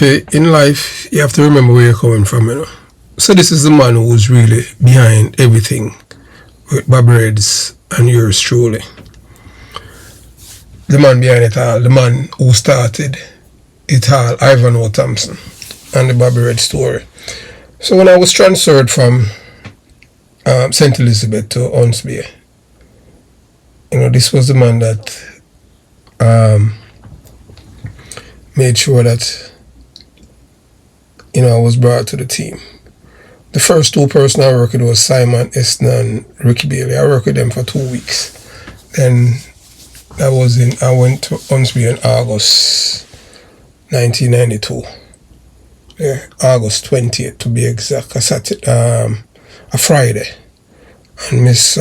In life, you have to remember where you're coming from, you know. So this is the man who was really behind everything with Bobby Reds and yours truly. The man behind it all, the man who started it all, Ivanhoe Thompson, and the Bobby Red story. So when I was transferred from St. Elizabeth to Huntsby, you know, this was the man that made sure that, you know, I was brought to the team. The first two persons I worked with was Simon Wesson and Ricky Bailey. I worked with them for 2 weeks. Then I went to Huntsby in August 1992. Yeah, August 20th to be exact. A Friday. And Miss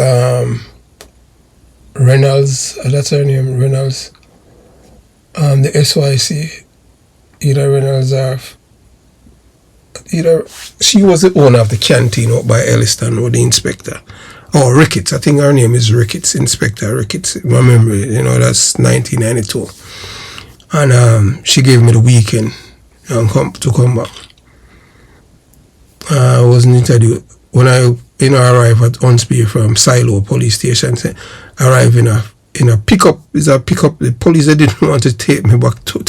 Reynolds, that's her name, Reynolds. The SYC, either Reynolds or she was the owner of the canteen out by Elliston, or the inspector. Oh, Ricketts, I think her name is Ricketts, Inspector Ricketts. My memory, you know, that's 1992. And she gave me the weekend to come back. I was interviewed when I arrived at Huntsby from Silo Police Station. Arrived in a pickup. It's a pickup. The police, they didn't want to take me back to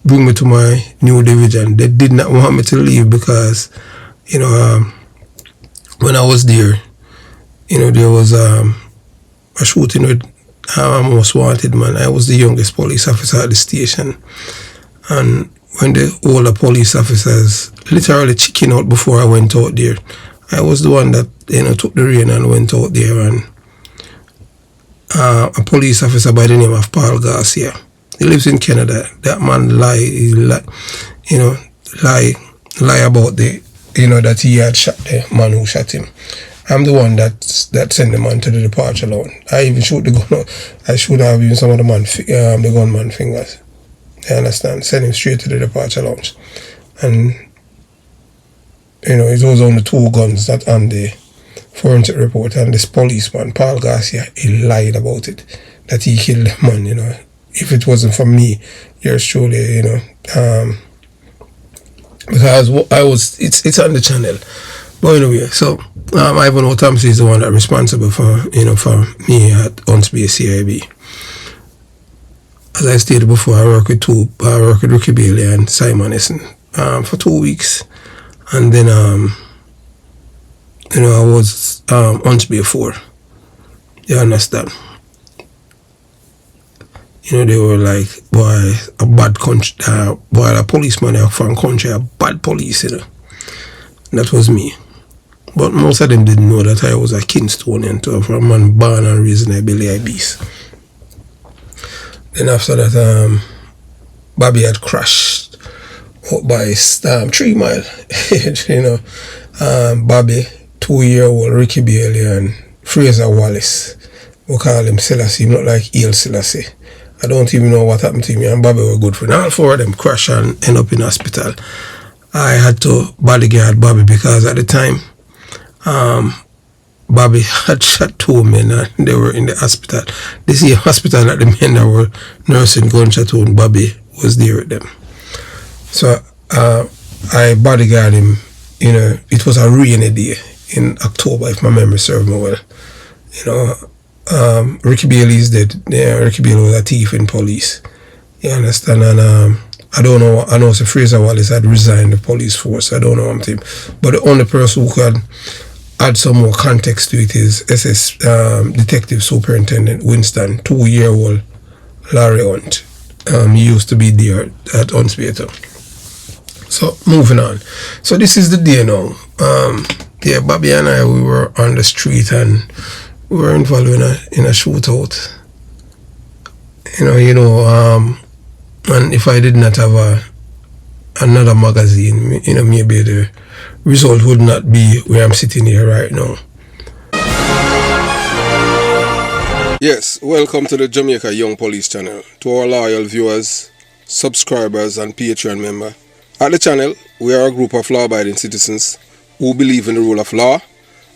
bring me to my new division. They did not want me to leave because, you know, when I was there, you know, there was a shooting with a most wanted man. I was the youngest police officer at the station. And when the older police officers literally chicken out before I went out there, I was the one that, you know, took the rein and went out there. And a police officer by the name of Paul Gause, he lives in Canada. That man lie about the, you know, that he had shot the man who shot him. I'm the one that sent the man to the departure lounge. I even shoot the gun. I should have even some of the gunman fingers. You understand? Send him straight to the departure lounge. And, you know, it was only 2 guns that on the forensic report. And this policeman, Paul Garcia, he lied about it. That he killed the man, you know. If it wasn't for me, yours truly, you know, because it's on the channel. But anyway, so Ivanhoe Thompson is the one that's responsible for, you know, for me at Huntsby CIB. As I stated before, I work with Ricky Bailey and Simon Wesson for 2 weeks, and then you know, I was Huntsby 4. You understand? You know, they were like, boy, a bad country, boy, a policeman from country, a bad police, you know. That was me. But most of them didn't know that I was a Kingstonian, too, from a man born and raised in Billy Ibis. Then after that, Bobby had crashed out by 3 Mile. You know, Bobby, 2-year-old Ricky Bailey and Fraser Wallace. We call him Selassie, not like Eel Selassie. I don't even know what happened to me, and Bobby were good friends. All 4 of them crashed and end up in hospital. I had to bodyguard Bobby because at the time, Bobby had shot 2 men and they were in the hospital. This is a hospital that the men that were nursing gunshot wound, Bobby was there with them. So I bodyguard him. You know, it was a rainy day in October, if my memory serves me well. You know, Ricky Bailey is dead. Yeah, Ricky Bailey was a thief in police. You understand? And I don't know. I know Sir Fraser Wallace had resigned the police force. I don't know him. But the only person who could add some more context to it is SS Detective Superintendent Winston, 2-year-old Larry Hunt. He used to be there at Huntsby. So moving on. So this is the day now. Yeah, Bobby and I, we were on the street and we were involved in a shootout. You know, and if I did not have another magazine, you know, maybe the result would not be where I'm sitting here right now. Yes, welcome to the Jamaica Young Police channel. To our loyal viewers, subscribers and Patreon members. At the channel, we are a group of law-abiding citizens who believe in the rule of law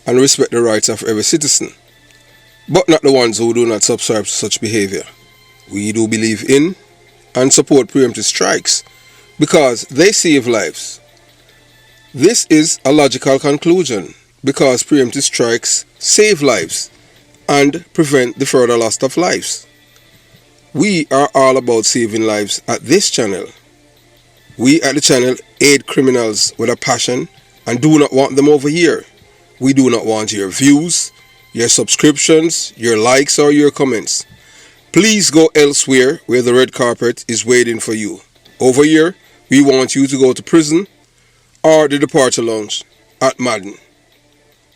and respect the rights of every citizen, but not the ones who do not subscribe to such behavior. We do believe in and support preemptive strikes because they save lives. This is a logical conclusion because preemptive strikes save lives and prevent the further loss of lives. We are all about saving lives at this channel. We at the channel aid criminals with a passion and do not want them over here. We do not want your views, your subscriptions, your likes or your comments. Please go elsewhere where the red carpet is waiting for you. Over here, we want you to go to prison or the departure lounge at Madden.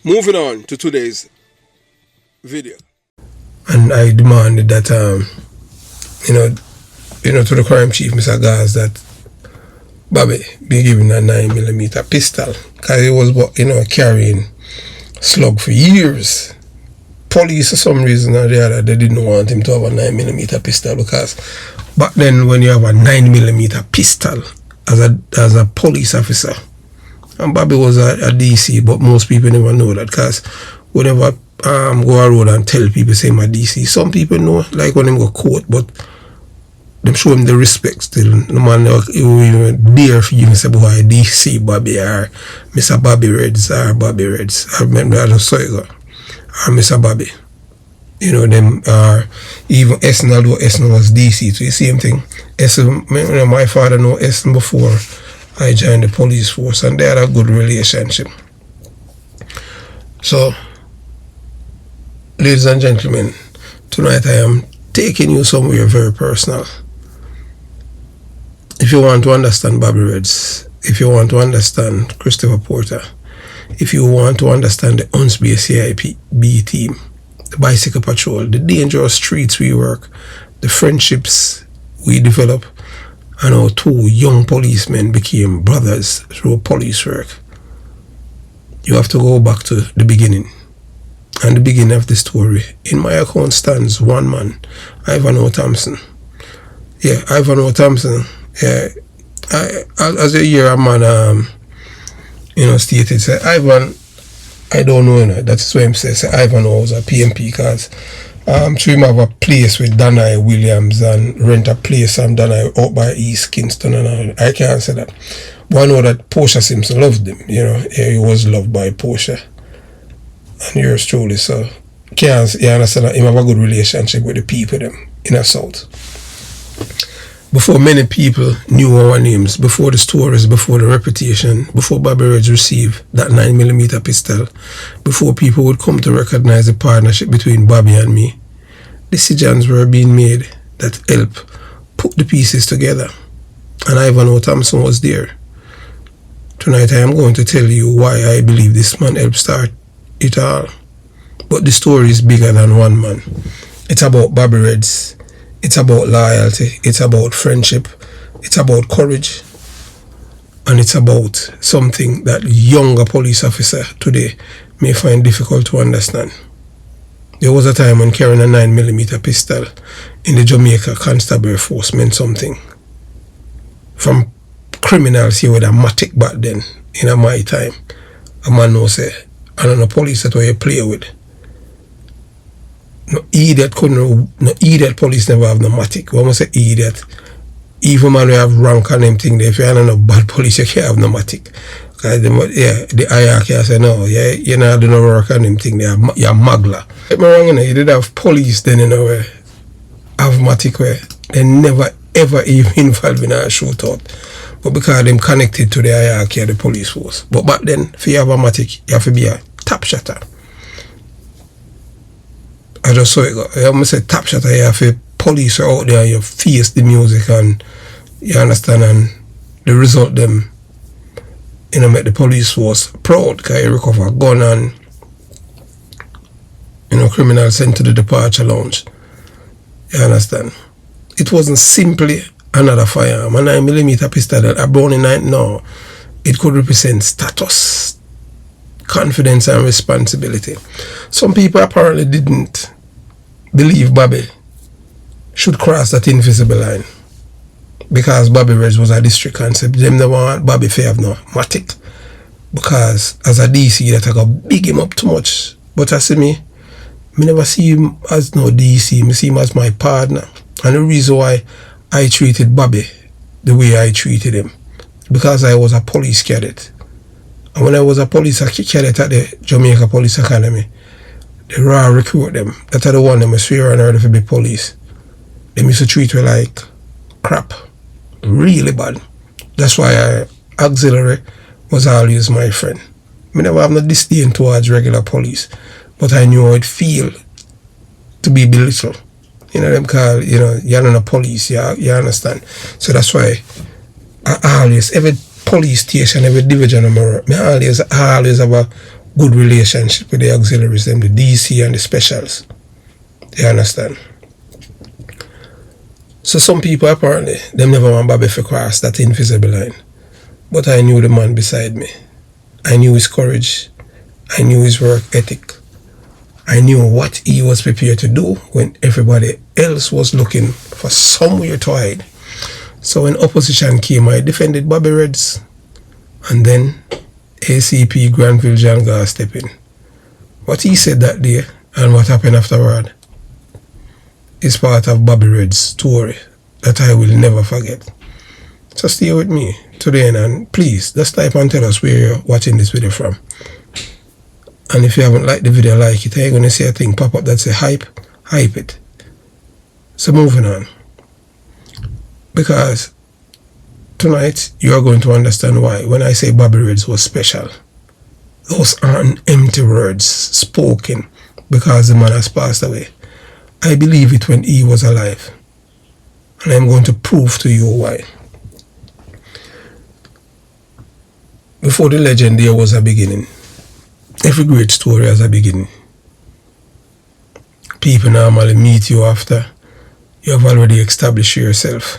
Moving on to today's video. And I demanded that, to the crime chief, Mr. Gause, that Bobby be given a 9mm pistol because he was, carrying slug for years. Police, for some reason or the other, they didn't want him to have a 9mm pistol because back then, when you have a 9mm pistol as a police officer, and Bobby was a DC, but most people never know that because whenever go a road and tell people say I'm a DC, some people know, like when them go court, but them show him the respect still. No man even dare for you and say, boy, DC Bobby or Mr. Bobby Reds or Bobby Reds. I remember I just saw it go. Or Mr. Bobby. Them are even Essen, although Essen was DC, so the same thing. Essen, my father know Essen before I joined the police force, and they had a good relationship. So, ladies and gentlemen, tonight I am taking you somewhere very personal. If you want to understand Bobby Reds, if you want to understand Christopher Porter, if you want to understand the Unsby CIB team, the bicycle patrol, the dangerous streets we work, the friendships we develop, and how two young policemen became brothers through police work, you have to go back to the beginning. And the beginning of the story, in my account stands one man, Ivanhoe Thompson. Yeah, Ivanhoe Thompson. Yeah, as you hear a man, stated, say, Ivan, I don't know, that's what him says. Say, Ivanhoe was a PMP because so him have a place with Danai Williams and rent a place from Danai out by East Kingston and all. I can't say that. But I know that Portia Simpson loved him, he was loved by Portia. And yours truly, so you understand that him have a good relationship with the people them in the South. Before many people knew our names, before the stories, before the reputation, before Bobby Reds received that 9mm pistol, before people would come to recognize the partnership between Bobby and me, decisions were being made that help put the pieces together. And Ivanhoe Thompson was there. Tonight I am going to tell you why I believe this man helped start it all. But the story is bigger than one man. It's about Bobby Reds. It's about loyalty. It's about friendship. It's about courage. And it's about something that younger police officer today may find difficult to understand. There was a time when carrying a 9mm pistol in the Jamaica Constable Force meant something. From criminals here with a matic back then, in my time, a man knows say, I don't know police that way you play with. No idiot police never have no matic. When I say idiot, even man we have rank and them thing there, if you have no bad police, you can't have no matic. Because the hierarchy say no, you not do no work on them thing there, you're magla. Get me wrong, you did have police then where have matic where they never ever even involved in a shootout. But because them connected to the hierarchy of the police force. But back then, if you have a matic, you have to be a top shotter. I just saw it go. I almost said top shotter, you have to police out there and you face the music and you understand, and the result them make the police force proud because you recover a gun and criminals sent to the departure lounge. You understand? It wasn't simply another firearm. A 9mm pistol that a Browning 9 now, it could represent status, confidence and responsibility. Some people apparently didn't believe Bobby should cross that invisible line because Bobby Reds was a district constable. Them never want Bobby to have no matic because as a DC that I got big him up too much. But I see me never see him as no DC, I see him as my partner. And the reason why I treated Bobby the way I treated him, because I was a police cadet. And when I was a police cadet at the Jamaica Police Academy, the raw recruit them, that are the one them swear on earth to be police. They used to treat me like crap. Really bad. That's why auxiliary was always my friend. I never have no disdain towards regular police, but I knew how it feel to be belittled. You know, them call, you know, you're not a police, you understand? So that's why I always, every police station, every division of my work, I always have a good relationship with the auxiliaries, them, the DC and the specials. You understand? So some people apparently, them never want Bobby to cross that invisible line. But I knew the man beside me. I knew his courage. I knew his work ethic. I knew what he was prepared to do when everybody else was looking for somewhere to hide. So when opposition came, I defended Bobby Reds. And then ACP Granville Gause stepped in. What he said that day and what happened afterward is part of Bobby Red's story that I will never forget. So stay with me today, and please just type and tell us where you're watching this video from. And if you haven't liked the video, like it. You're going to see a thing pop up that say hype it. So moving on. Because tonight you are going to understand why when I say Bobby Reds was special. Those aren't empty words spoken because the man has passed away. I believe it when he was alive. And I'm going to prove to you why. Before the legend, there was a beginning. Every great story has a beginning. People normally meet you after you have already established yourself.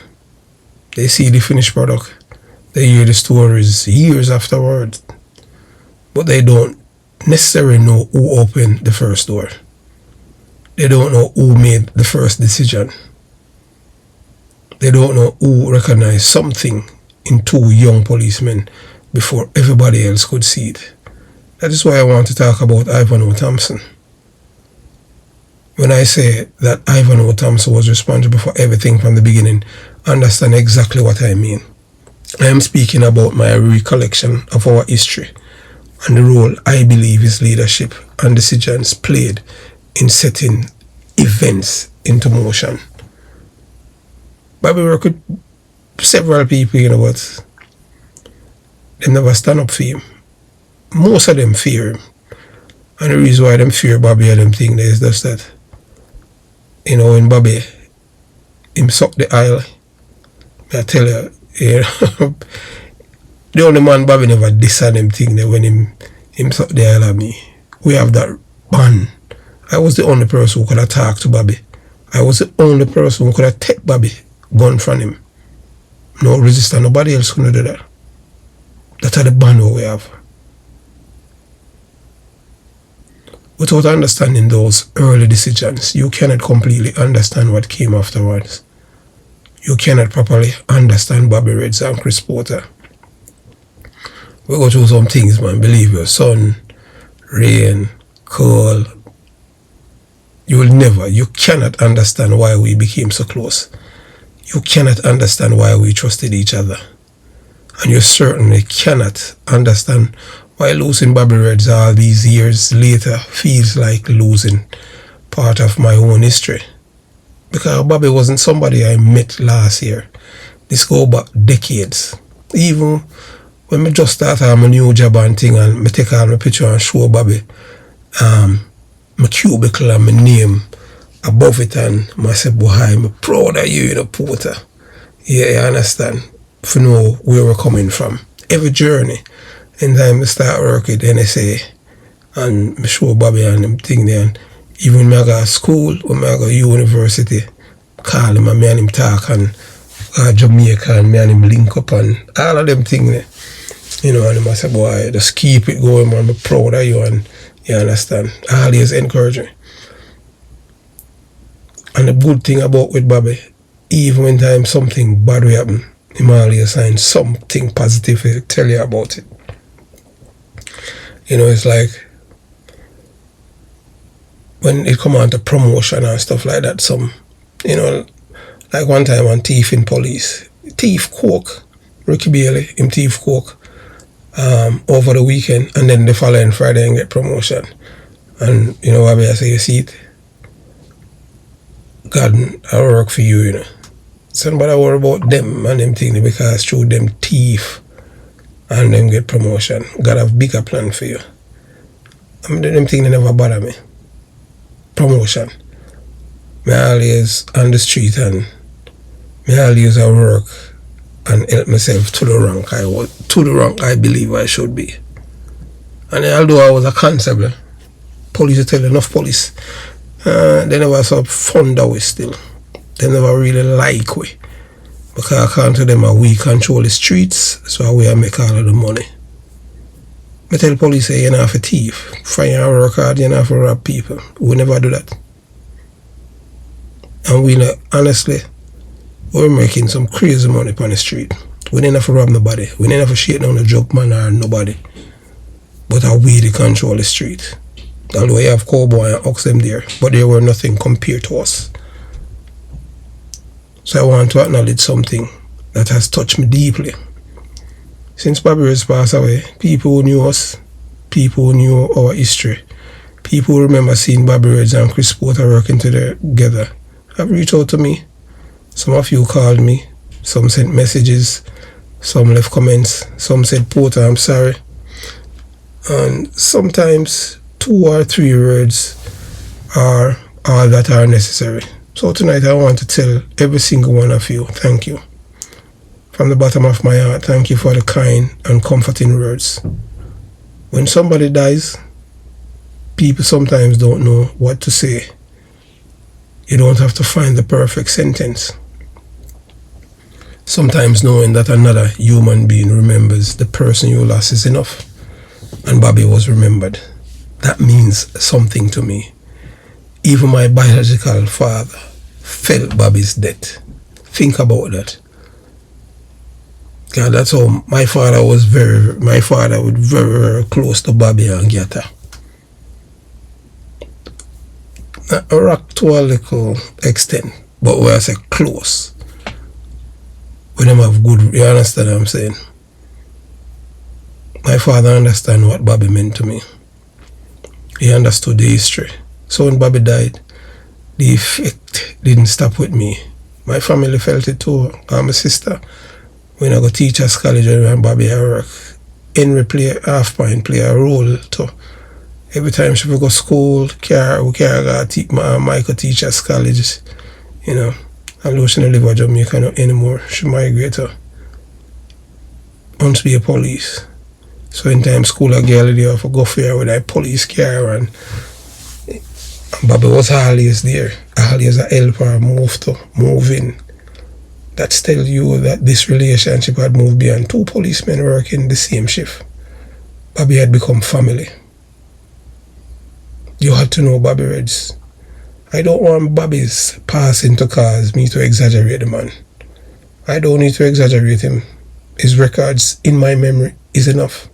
They see the finished product. They hear the stories years afterwards. But they don't necessarily know who opened the first door. They don't know who made the first decision. They don't know who recognized something in two young policemen before everybody else could see it. That is why I want to talk about Ivanhoe Thompson. When I say that Ivanhoe Thompson was responsible for everything from the beginning, understand exactly what I mean. I am speaking about my recollection of our history and the role I believe his leadership and decisions played in setting events into motion. Bobby worked with several people, you know, but they never stand up for him. Most of them fear him. And the reason why them fear Bobby and them thing there is just that, you know, when Bobby, him suck the aisle, I tell you, you know, the only man Bobby never diss on them thing there when him suck the aisle at me. We have that bond. I was the only person who could have talked to Bobby. I was the only person who could have taken Bobby gun from him. No resistance, nobody else could do that. That's the bond we have. Without understanding those early decisions, you cannot completely understand what came afterwards. You cannot properly understand Bobby Reds and Chris Porter. We go through some things, man, believe me. Sun, rain, cold. You cannot understand why we became so close. You cannot understand why we trusted each other. And you certainly cannot understand why losing Bobby Reds all these years later feels like losing part of my own history. Because Bobby wasn't somebody I met last year. This go back decades. Even when I just started my new job and thing, and I take all my picture and show Bobby my cubicle and my name above it, and I say, boy, I'm proud of you, you know, Porter. Yeah, you understand? For know where we're coming from. Every journey. And time I start working with NSA and I show Bobby and them thing there. And even when I go to school, when I go to university, call him and me and him talk, and Jamaica and me and him link up and all of them things there. You know, and him I say, boy, just keep it going, man. I'm proud of you, and you understand. Always encourage me. And the good thing about with Bobby, even when time something bad will happen, him always find something positive to tell you about it. You know, it's like when it come on to promotion and stuff like that, some, you know, Like one time on thief in police. Thief coke. Ricky Bailey, him thief coke over the weekend, and then the following Friday and get promotion. And you know what I say, you see it? God, I work for you, you know. Somebody worry about them and them things because through them thief and them get promotion. God have bigger plan for you. I mean, them things they never bother me. Promotion. Me always on the street and me always at work and help myself to the rank I believe I should be. And although I was a constable, police tell enough police, they never so fond of we still. They never really like we. Because according to them, we control the streets, so we make all of the money. I tell police, say, you're not a thief. Find your work hard, you're not to rob people. We never do that. And we know, honestly, we're making some crazy money on the street. We didn't have to rob nobody. We didn't have to shake down a drug man or nobody. But we the control the street. Although you have cowboy and ox them there, but they were nothing compared to us. So I want to acknowledge something that has touched me deeply. Since Bobby Reds passed away, people who knew us, people who knew our history, people who remember seeing Bobby Reds and Chris Porter working together, have reached out to me. Some of you called me, some sent messages, some left comments, some said, Porter, I'm sorry. And sometimes 2 or 3 words are all that are necessary. So tonight I want to tell every single one of you, thank you. From the bottom of my heart, thank you for the kind and comforting words. When somebody dies, people sometimes don't know what to say. You don't have to find the perfect sentence. Sometimes knowing that another human being remembers the person you lost is enough. And Bobby was remembered. That means something to me. Even my biological father felt Bobby's death. Think about that. God, that's how my father was very, very close to Bobby and Gata. A rock to a little extent, but when I say close, we don't have good, you understand what I'm saying? My father understand what Bobby meant to me. He understood the history. So when Bobby died, the effect didn't stop with me. My family felt it too. I'm a sister. When I go teachers college when Bobby at work, Henry play half point, play a role too. Every time she would go school, we can't go Michael teachers college, you know. Although she don't live in Jamaica anymore, she migrated to be a police. So in time school a girl there for go for her with a police car and Bobby was always there. Always a helper, move in. That tells you that this relationship had moved beyond 2 policemen working the same shift. Bobby had become family. You had to know Bobby Reds. I don't want Bobby's passing to cause me to exaggerate the man. I don't need to exaggerate him. His records in my memory is enough.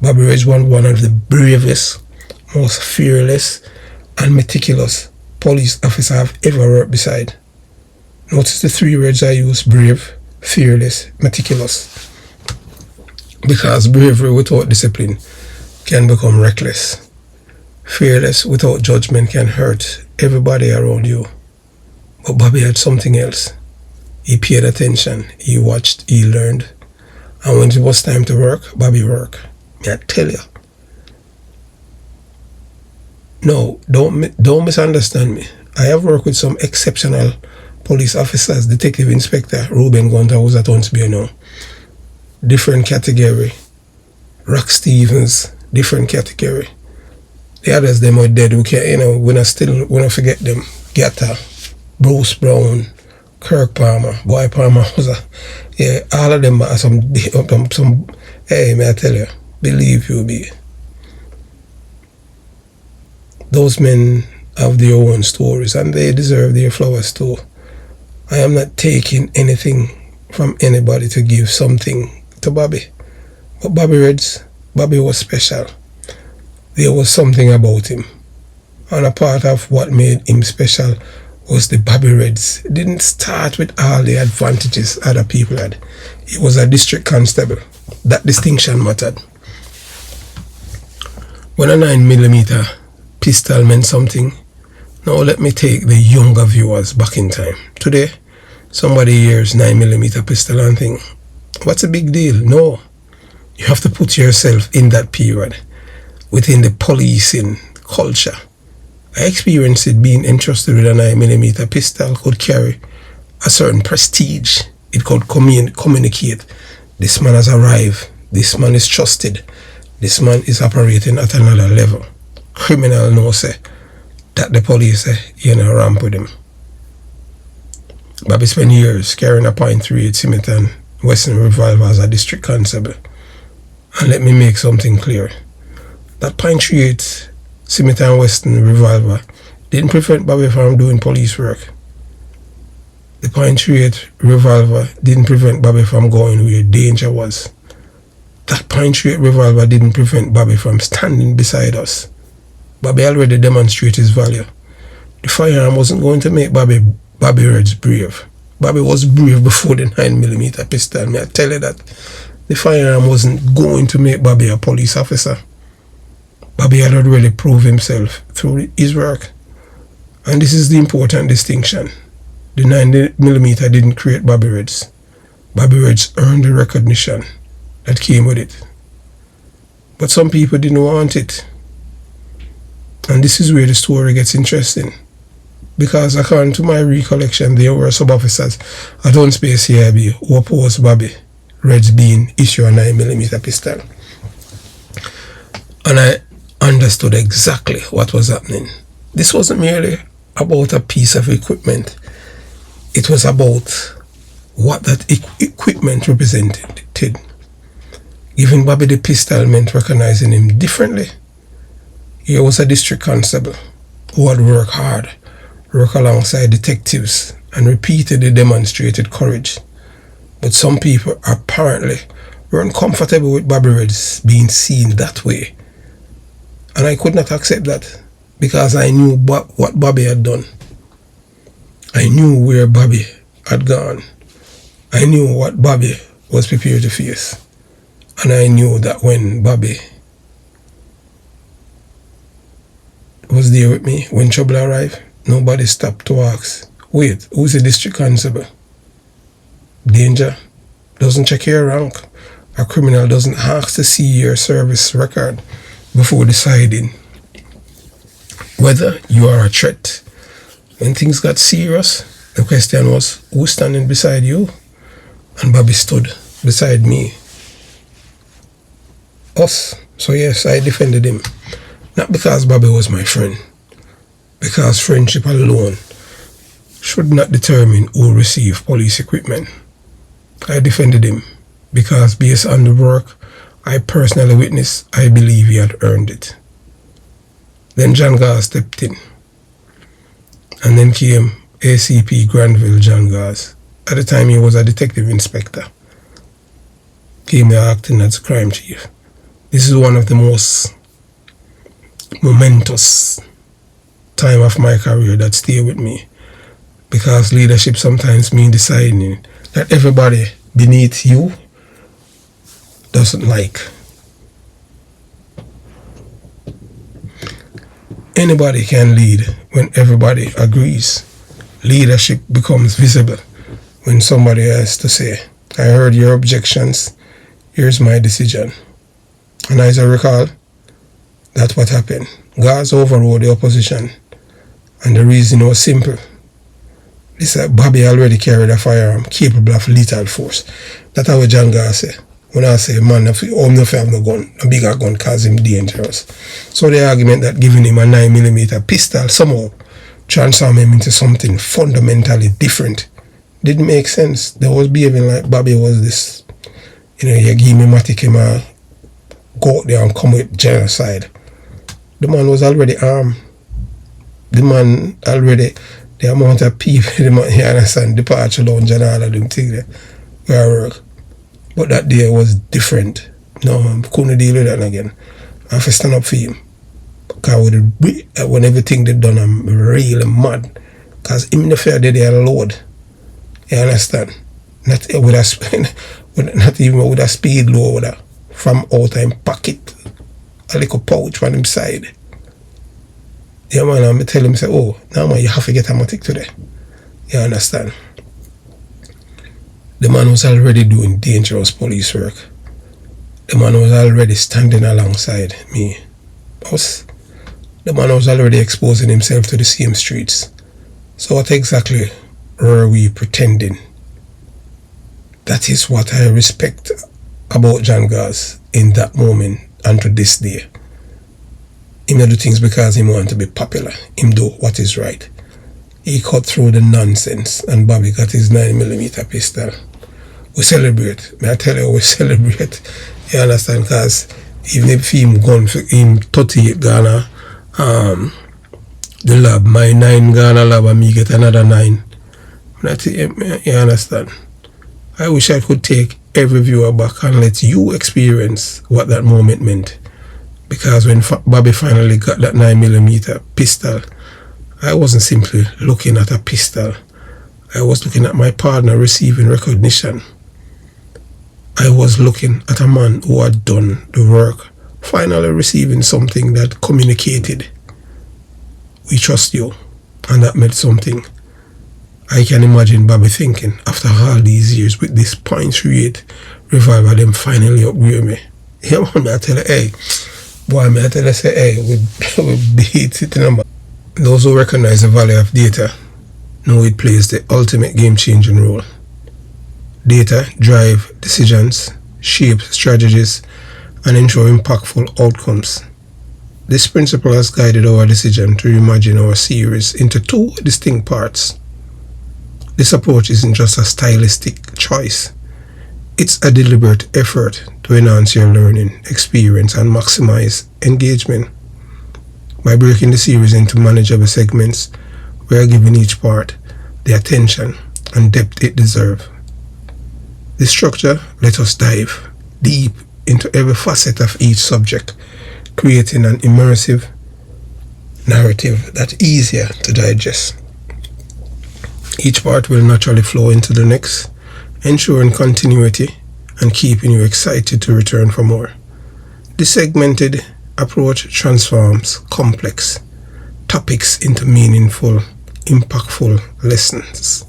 Bobby Reds was one of the bravest, most fearless and meticulous police officer I've ever worked beside. Notice the 3 words I use: brave, fearless, meticulous. Because bravery without discipline can become reckless. Fearless without judgment can hurt everybody around you. But Bobby had something else. He paid attention, he watched, he learned. And when it was time to work, Bobby worked. May I tell you. No, don't misunderstand me. I have worked with some exceptional police officers. Detective Inspector Ruben Gunter was at Huntsville now. Different category. Rock Stevens, different category. The others, them are dead. We can't, you know, we don't forget them. Gata, Bruce Brown, Kirk Palmer, Boy Palmer was all of them are some, hey, may I tell you, believe you be. Those men have their own stories and they deserve their flowers too. I am not taking anything from anybody to give something to Bobby. But Bobby was special. There was something about him. And a part of what made him special was the Bobby Reds. It didn't start with all the advantages other people had. He was a district constable. That distinction mattered. When a 9mm pistol meant something, now let me take the younger viewers back in time. Today, somebody hears 9mm pistol and think, what's a big deal? No. You have to put yourself in that period, within the policing culture. I experienced it being entrusted with a 9mm pistol could carry a certain prestige. It could communicate. This man has arrived. This man is trusted. This man is operating at another level. Criminal knows that the police ramp with him. Bobby spent years carrying a .38 Smith Wesson revolver as a district constable. And let me make something clear. That .38 Smith & Wesson revolver didn't prevent Bobby from doing police work. The .38 revolver didn't prevent Bobby from going where danger was. That .38 revolver didn't prevent Bobby from standing beside us. Bobby already demonstrated his value. The firearm wasn't going to make Bobby Reds brave. Bobby was brave before the 9mm pistol. May I tell you that? The firearm wasn't going to make Bobby a police officer. Bobby had already proved himself through his work. And this is the important distinction. The 9mm didn't create Bobby Reds. Bobby Reds earned the recognition that came with it. But some people didn't want it. And this is where the story gets interesting. Because according to my recollection, there were sub-officers at one space CIB who opposed Bobby Reds being issued a 9mm pistol. And I understood exactly what was happening. This wasn't merely about a piece of equipment. It was about what that equipment represented. Giving Bobby the pistol meant recognizing him differently. He was a district constable who had worked hard, worked alongside detectives, and repeatedly demonstrated courage. But some people apparently weren't comfortable with Bobby Reds being seen that way. And I could not accept that because I knew what Bobby had done. I knew where Bobby had gone. I knew what Bobby was prepared to face. And I knew that when Bobby was there with me, when trouble arrived, nobody stopped to ask, wait, who's the district constable? Danger doesn't check your rank. A criminal doesn't ask to see your service record before deciding whether you are a threat. When things got serious, the question was, who's standing beside you? And Bobby stood beside me. Us. So yes, I defended him. Not because Bobby was my friend. Because friendship alone should not determine who receive police equipment. I defended him because based on the work I personally witnessed, I believe he had earned it. Then John Gause stepped in. And then came ACP Granville John Gause. At the time he was a detective inspector. Came here acting as crime chief. This is one of the most momentous time of my career that stay with me. Because leadership sometimes means deciding that everybody beneath you doesn't like. Anybody can lead when everybody agrees. Leadership becomes visible when somebody has to say, I heard your objections, here's my decision. And as I recall, that's what happened. Gause overrode the opposition. And the reason was simple. This Bobby already carried a firearm capable of lethal force. That's how John Gause say. When I say, man, if you have no gun, a bigger gun cause him dangerous. So the argument that giving him a 9mm pistol somehow transform him into something fundamentally different didn't make sense. They was behaving like Bobby was this, you give me matic him go out there and come with genocide. The man was already armed. The man already, the amount of people, the man, you understand, departure lounge and all of them things where I work. But that day was different. No, I couldn't deal with that again. I have to stand up for him. Because when everything they done, I'm really mad. Because him the fair they load. You understand? Not with a not even with a speed loader from out in pocket. A little pouch on him side. Yeah man, I tell him say, oh, now man, you have to get a matic today. You understand? The man was already doing dangerous police work. The man was already standing alongside me. The man was already exposing himself to the same streets. So what exactly were we pretending? That is what I respect about John Gause in that moment and to this day. Him not do things because he want to be popular. Him do what is right. He cut through the nonsense and Bobby got his 9mm pistol. We celebrate. May I tell you, we celebrate. You understand? Because even if him gun for him 38 Ghana, the lab, my 9 Ghana lab and me get another 9. You understand? I wish I could take every viewer back and let you experience what that moment meant. Because when Bobby finally got that 9mm pistol, I wasn't simply looking at a pistol. I was looking at my partner receiving recognition. I was looking at a man who had done the work, finally receiving something that communicated, we trust you, and that meant something. I can imagine Bobby thinking, after all these years with this .38 revolver, them finally upgrade me. Yeah, man, I tell you, hey, boy, I tell you, say, hey, we beat it in a. Those who recognize the value of data know it plays the ultimate game-changing role. Data drive decisions, shape strategies, and ensure impactful outcomes. This principle has guided our decision to reimagine our series into 2 distinct parts. This approach isn't just a stylistic choice. It's a deliberate effort to enhance your learning experience and maximize engagement. By breaking the series into manageable segments, we are giving each part the attention and depth it deserves. This structure lets us dive deep into every facet of each subject, creating an immersive narrative that's easier to digest. Each part will naturally flow into the next, ensuring continuity and keeping you excited to return for more. This segmented approach transforms complex topics into meaningful, impactful lessons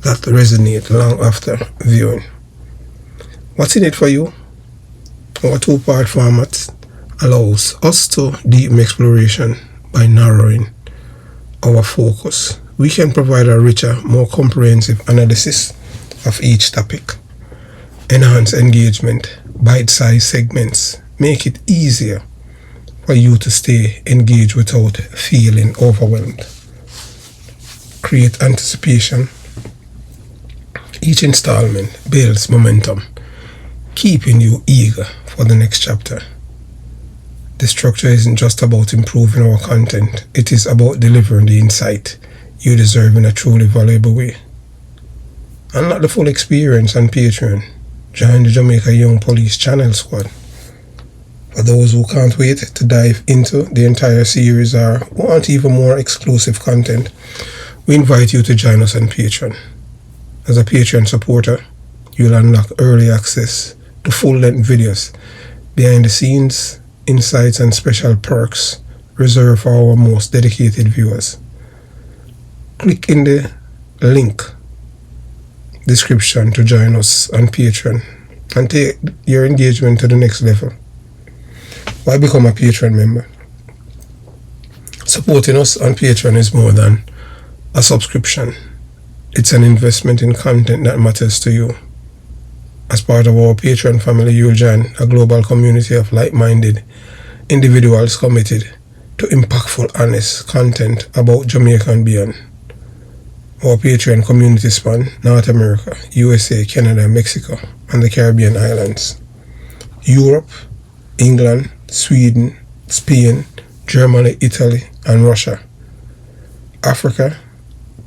that resonate long after viewing. What's in it for you? Our 2-part format allows us to deepen exploration by narrowing our focus. We can provide a richer, more comprehensive analysis of each topic, enhance engagement, bite-sized segments, make it easier for you to stay engaged without feeling overwhelmed. Create anticipation. Each installment builds momentum, keeping you eager for the next chapter. The structure isn't just about improving our content, it is about delivering the insight you deserve in a truly valuable way. Unlock the full experience on Patreon. Join the Jamaica Young Police channel squad. For those who can't wait to dive into the entire series or want even more exclusive content, we invite you to join us on Patreon. As a Patreon supporter, you'll unlock early access to full-length videos, behind the scenes, insights and special perks reserved for our most dedicated viewers. Click in the link description to join us on Patreon and take your engagement to the next level. Why become a Patreon member? Supporting us on Patreon is more than a subscription. It's an investment in content that matters to you. As part of our Patreon family, you'll join a global community of like-minded individuals committed to impactful, honest content about Jamaica and beyond. Our Patreon community span North America, USA, Canada, Mexico, and the Caribbean islands. Europe, England, Sweden, Spain, Germany, Italy, and Russia. Africa,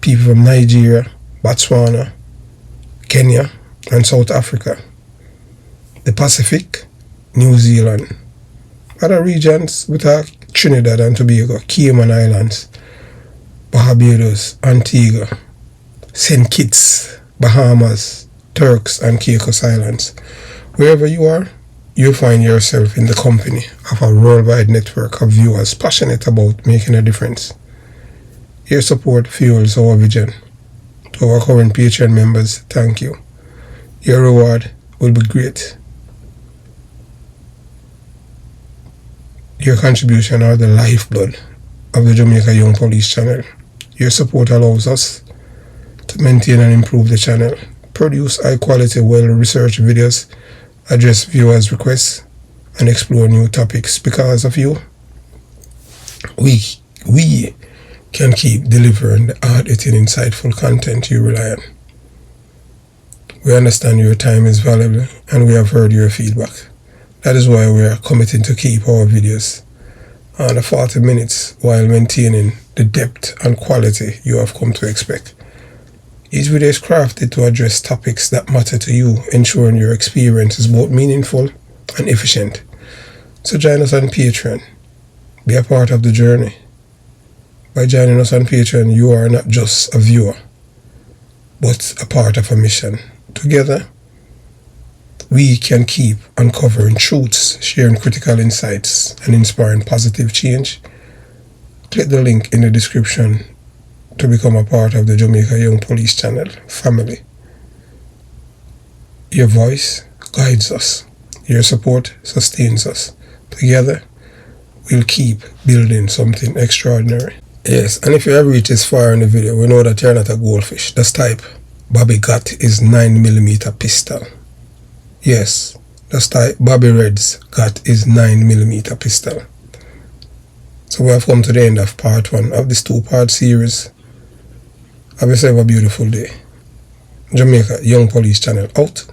people from Nigeria, Botswana, Kenya, and South Africa. The Pacific, New Zealand. Other regions with Trinidad and Tobago, Cayman Islands, Barbados, Antigua, St. Kitts, Bahamas, Turks and Caicos Islands. Wherever you are, you'll find yourself in the company of a worldwide network of viewers passionate about making a difference. Your support fuels our vision. To our current Patreon members, thank you. Your reward will be great. Your contribution are the lifeblood of the Jamaica Young Police channel. Your support allows us to maintain and improve the channel, produce high-quality, well-researched videos, address viewers' requests, and explore new topics. Because of you, we can keep delivering the hard-hitting, insightful content you rely on. We understand your time is valuable, and we have heard your feedback. That is why we are committing to keep our videos under 40 minutes while maintaining the depth and quality you have come to expect. Each video is crafted to address topics that matter to you, ensuring your experience is both meaningful and efficient. So join us on Patreon. Be a part of the journey. By joining us on Patreon, you are not just a viewer, but a part of a mission. Together, we can keep uncovering truths, sharing critical insights, and inspiring positive change. Click the link in the description to become a part of the Jamaica Young Police channel family. Your voice guides us. Your support sustains us. Together, we'll keep building something extraordinary. Yes, and if you have reached this far in the video, we know that you're not a goldfish. Just type, Bobby got his 9mm pistol. Yes, just type, Bobby Reds got his 9mm pistol. So we have come to the end of part 1 of this 2-part series. Have yourself a beautiful day. Jamaica Young Police channel out.